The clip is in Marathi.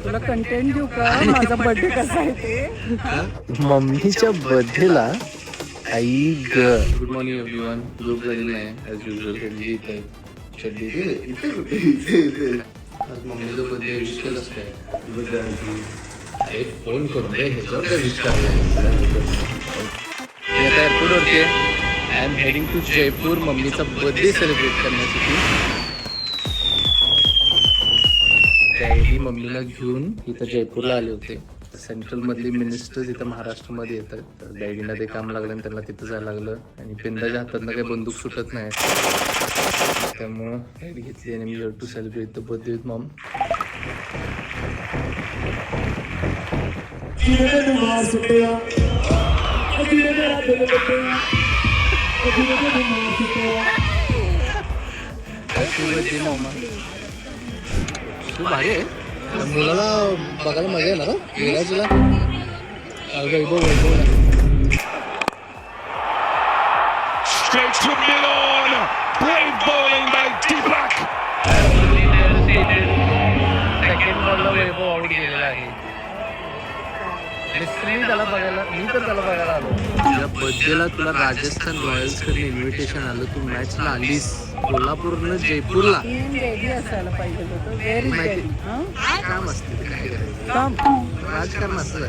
तुला कंटेंट देऊ का माझा बर्थडे कसा आहे ते? मम्मीच्या बर्थडेला आई ग. Good morning everyone. झोप झालेली नाही ॲज युजल. त्यांची इथे चड्डी आज मम्मीचा बर्थडे विश केलंच काय? फोन करून दे ह्याच्यावर काय विश करायला. मी आता एअरपोर्टवरती आहे. I am heading to Jaipur मम्मीचा बर्थडे सेलिब्रेट करण्यासाठी. त्यावेळी मम्मीला घेऊन इथं जयपूरला आले होते. सेंट्रल मधली मिनिस्टर्स इथं महाराष्ट्रामध्ये येतात. तर डॅडीला ते काम लागलं आणि त्यांना तिथं जायला लागलं. आणि पिंडाच्या हातातनं काही बंदूक सुटत नाही. त्यामुळं डॅडी घेतली आणि मी have to celebrate the birthday with mom. तू भारी आहे. मुलाला बघायला मजा येणार युवराजला. Straight to Milan. Brave bowling by Dipak. Second बॉलला वैभव आउट गेलेला आहे. त्याला बघायला मी तर त्याला बघायला आलो. तुझ्या बर्थडेला तुला राजस्थान रॉयल्सकडे इन्व्हिटेशन आलं. तू मॅचला आलीस कोल्हापूरनं जयपूरला. रेडी असायला पाहिजे होतं. Very ready. काम असते काय करायचं. काम राजकारण असतं.